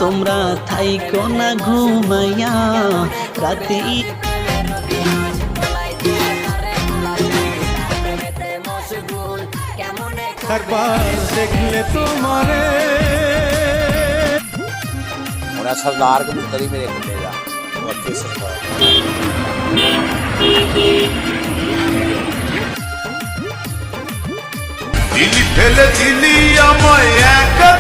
তোমরা থাইকো না ঘুমাইয়া রাতে একবার দেখলে তোমারে उन्हें सरदार के मुक्तरी में देख लेगा दिल फेले चिली আমায় একা